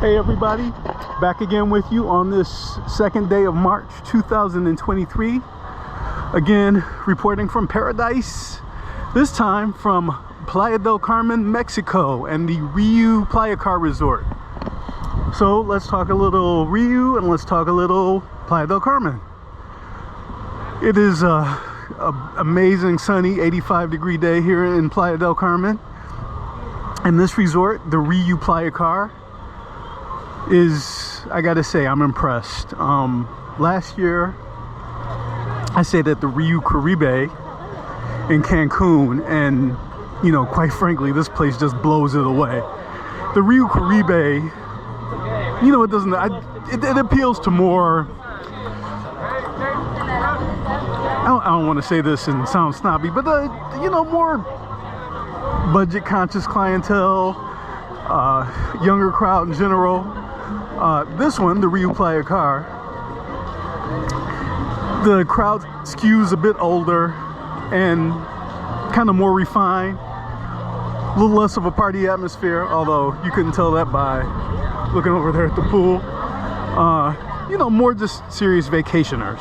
Hey everybody, back again with you on this second day of March 2023. Again, reporting from paradise, this time from Playa del Carmen, Mexico, and the Riu Playacar resort. So let's talk a little Riu and let's talk a little Playa del Carmen. It is a amazing sunny 85-degree day here in Playa del Carmen. And this resort, the Riu Playacar, is, I gotta say, I'm impressed. Last year I stayed at the Riu Caribe in Cancun, and you know, quite frankly, this place just blows it away. The Riu Caribe, you know, it doesn't, it appeals to more, I don't want to say this and sound snobby, but you know, more budget conscious clientele, younger crowd in general. This one, the Riu Playacar, the crowd skews a bit older and kind of more refined, a little less of a party atmosphere, although you couldn't tell that by looking over there at the pool. You know, more just serious vacationers.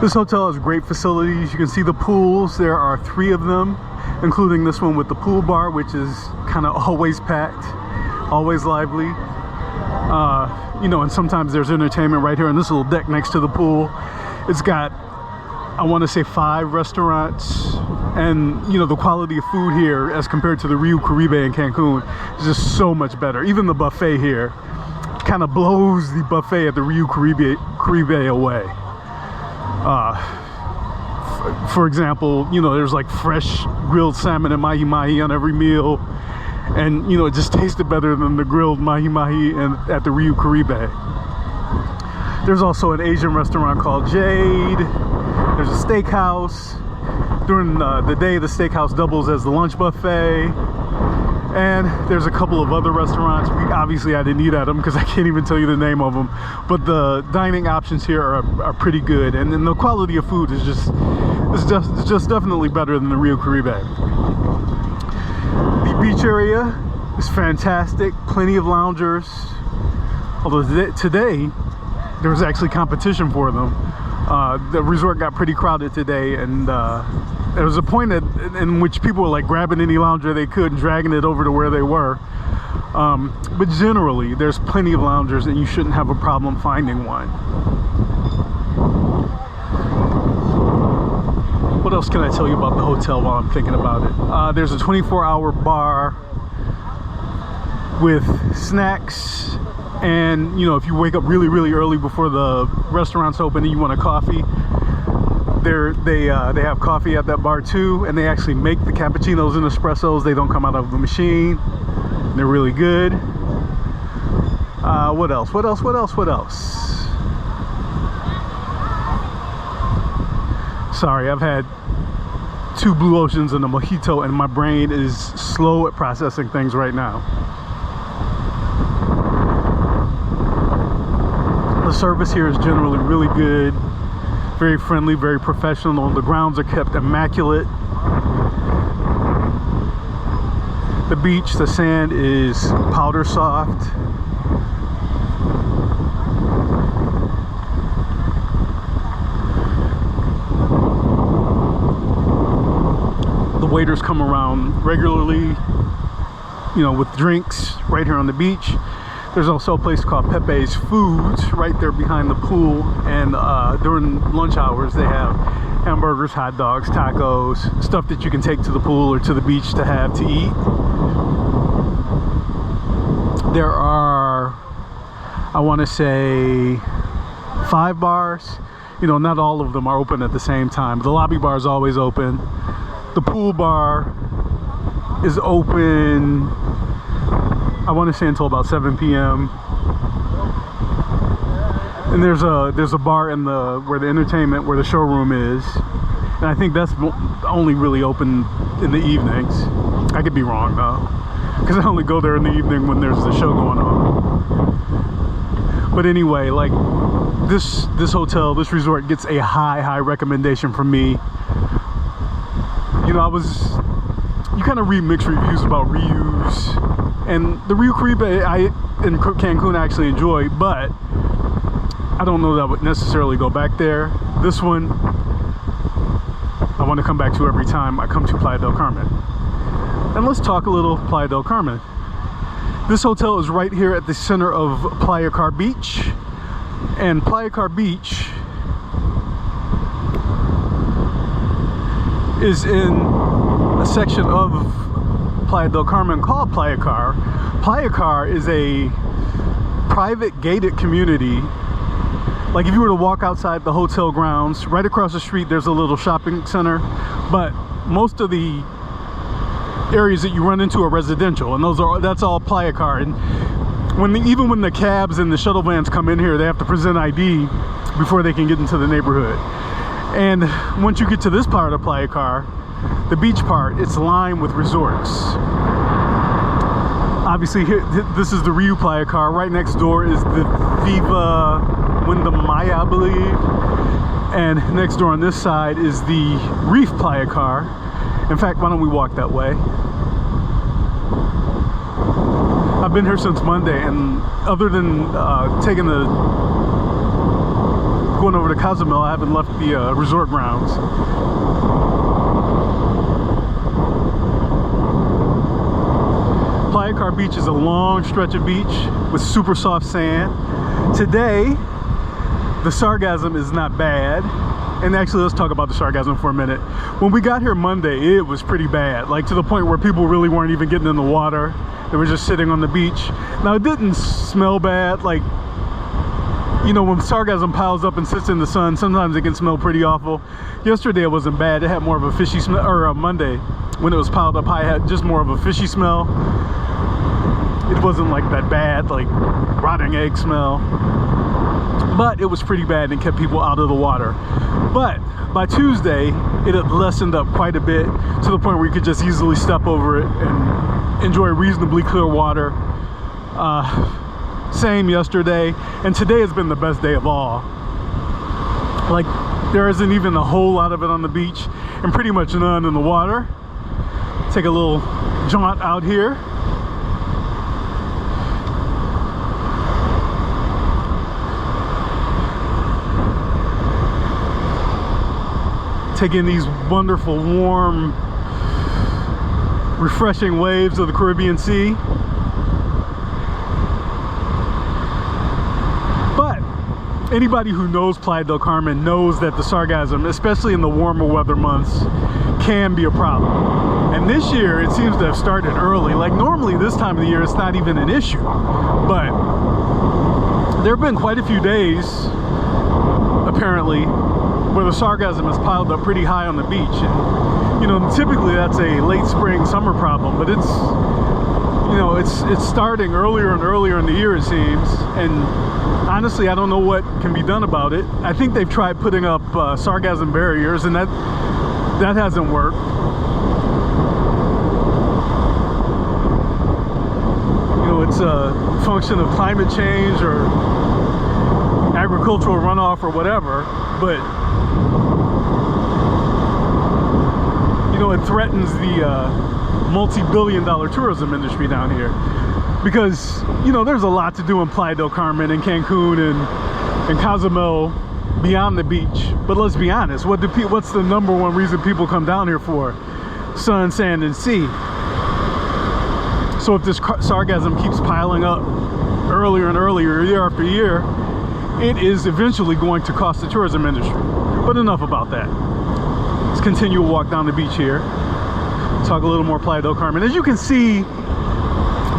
This hotel has great facilities. You can see the pools. There are 3 of them, including this one with the pool bar, which is kind of always packed, always lively. You know, and sometimes there's entertainment right here on this little deck next to the pool. It's got, I want to say, 5 restaurants, and you know, the quality of food here as compared to the Riu Caribe in Cancun is just so much better. Even the buffet here kind of blows the buffet at the Riu Caribe away. For example, you know, there's like fresh grilled salmon and mahi-mahi on every meal, and you know, it just tasted better than the grilled mahi-mahi at the Riu Caribe. There's also an Asian restaurant called Jade. There's a steakhouse. During the day, the steakhouse doubles as the lunch buffet. And there's a couple of other restaurants. Obviously I didn't eat at them because I can't even tell you the name of them, but the dining options here are pretty good, and then the quality of food is just definitely better than the Riu Caribe. The beach area is fantastic, plenty of loungers, although today there was actually competition for them. The resort got pretty crowded today, and there was a point in which people were like grabbing any lounger they could and dragging it over to where they were. But generally, there's plenty of loungers, and you shouldn't have a problem finding one. What else can I tell you about the hotel while I'm thinking about it? There's a 24-hour bar with snacks, and you know, if you wake up really early before the restaurants open and you want a coffee, they have coffee at that bar too, and they actually make the cappuccinos and espressos. They don't come out of the machine. They're really good. What else? Sorry, I've had 2 Blue Oceans and a mojito, and my brain is slow at processing things right now. The service here is generally really good, very friendly, very professional. The grounds are kept immaculate. The beach, the sand is powder soft. The waiters come around regularly, you know, with drinks right here on the beach. There's also a place called Pepe's Foods right there behind the pool, and during lunch hours they have hamburgers, hot dogs, tacos, stuff that you can take to the pool or to the beach to have to eat. There are, I want to say, 5 bars. You know, not all of them are open at the same time. The lobby bar is always open. The pool bar is open, I want to say, until about 7 p.m. And there's a bar in where the showroom is, and I think that's only really open in the evenings. I could be wrong though, because I only go there in the evening when there's the show going on. But anyway, like this hotel, this resort gets a high recommendation from me. You know, you kind of read mixed reviews about Riu's, and the Riu Caribe in Cancun I actually enjoy, but I don't know that I would necessarily go back there. This one I want to come back to every time I come to Playa del Carmen. And let's talk a little Playa del Carmen. This hotel is right here at the center of Playacar Beach, and Playacar Beach is in a section of Playa del Carmen called Playacar. Playacar is a private gated community. Like if you were to walk outside the hotel grounds, right across the street there's a little shopping center, but most of the areas that you run into are residential, and that's all Playacar. And even when the cabs and the shuttle vans come in here, they have to present ID before they can get into the neighborhood. And once you get to this part of Playacar, the beach part, it's lined with resorts. Obviously here, this is the Riu Playacar. Right next door is the Viva Maya, I believe, and next door on this side is the Reef Playacar. In fact, why don't we walk that way? I've been here since Monday, and other than going over to Cozumel, I haven't left the resort grounds. Playacar Beach is a long stretch of beach with super soft sand. Today, the sargassum is not bad. And actually, let's talk about the sargassum for a minute. When we got here Monday, it was pretty bad, like to the point where people really weren't even getting in the water. They were just sitting on the beach. Now, it didn't smell bad. Like, you know, when sargassum piles up and sits in the sun, sometimes it can smell pretty awful. Yesterday it wasn't bad. It had more of a fishy smell, or Monday when it was piled up high, it had just more of a fishy smell. It wasn't like that bad, like rotting egg smell, but it was pretty bad and kept people out of the water. But by Tuesday, it had lessened up quite a bit to the point where you could just easily step over it and enjoy reasonably clear water. Same yesterday, and today has been the best day of all. Like, there isn't even a whole lot of it on the beach and pretty much none in the water. Take a little jaunt out here. Take in these wonderful, warm, refreshing waves of the Caribbean Sea. But anybody who knows Playa del Carmen knows that the sargassum, especially in the warmer weather months, can be a problem. And this year it seems to have started early. Like normally this time of the year it's not even an issue, but there have been quite a few days apparently where the sargassum has piled up pretty high on the beach. And, you know, typically that's a late spring, summer problem, but it's, you know, it's starting earlier and earlier in the year, it seems. And honestly, I don't know what can be done about it. I think they've tried putting up sargassum barriers, and that hasn't worked. You know, it's a function of climate change or agricultural runoff or whatever, but you know, it threatens the multi-billion-dollar tourism industry down here, because you know there's a lot to do in Playa del Carmen and Cancun and Cozumel beyond the beach. But let's be honest, what's the number one reason people come down here for? Sun, sand, and sea. So if this sargassum keeps piling up earlier and earlier, year after year, it is eventually going to cost the tourism industry. But enough about that. Let's continue to walk down the beach here. Talk a little more Playa del Carmen. As you can see,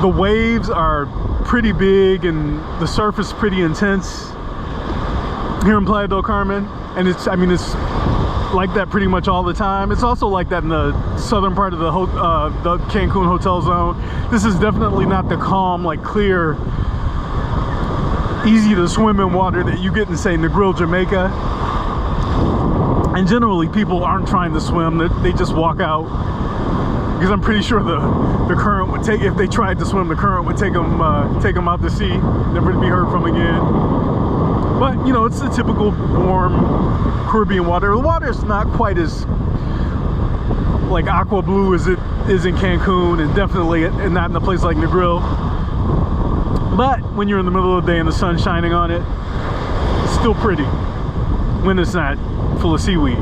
the waves are pretty big and the surf is pretty intense here in Playa del Carmen. And it's like that pretty much all the time. It's also like that in the southern part of the Cancun hotel zone. This is definitely not the calm, like clear, easy to swim in water that you get in, say, Negril, Jamaica. And generally people aren't trying to swim, they just walk out, because I'm pretty sure the current would take, if they tried to swim, the current would take them out to sea, never to be heard from again. But you know, it's the typical warm Caribbean water. The water is not quite as like aqua blue as it is in Cancun, and definitely not in a place like Negril. But when you're in the middle of the day and the sun's shining on it, it's still pretty when it's not full of seaweed.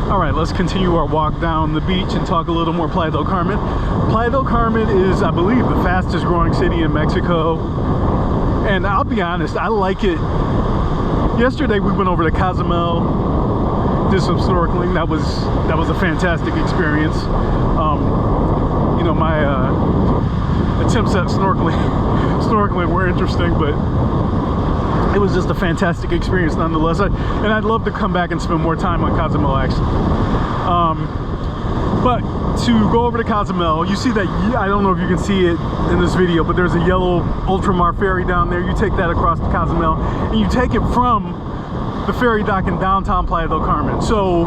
All right, let's continue our walk down the beach and talk a little more Playa del Carmen. Playa del Carmen is, I believe, the fastest growing city in Mexico. And I'll be honest, I like it. Yesterday we went over to Cozumel, did some snorkeling. That was a fantastic experience. You know, my attempts at snorkeling were interesting, but it was just a fantastic experience nonetheless. And I'd love to come back and spend more time on Cozumel, actually. But to go over to Cozumel, you see that, I don't know if you can see it in this video, but there's a yellow ultramar ferry down there. You take that across to Cozumel, and you take it from the ferry dock in downtown Playa del Carmen. So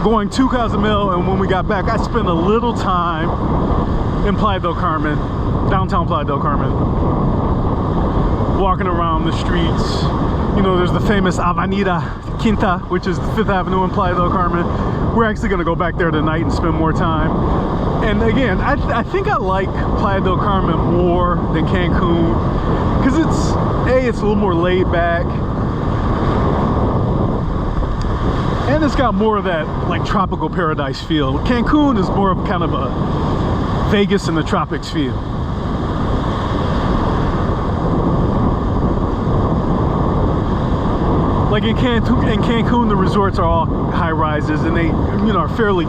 going to Cozumel, and when we got back, I spent a little time in Playa del Carmen, downtown Playa del Carmen, walking around the streets. You know, there's the famous Avenida Quinta, which is the 5th Avenue in Playa del Carmen. We're actually going to go back there tonight and spend more time. And again, I think I like Playa del Carmen more than Cancun, because it's a little more laid back, and it's got more of that like tropical paradise feel. Cancun is more of kind of a Vegas in the tropics feel. Like in Cancun, the resorts are all high rises, and they, you know, are fairly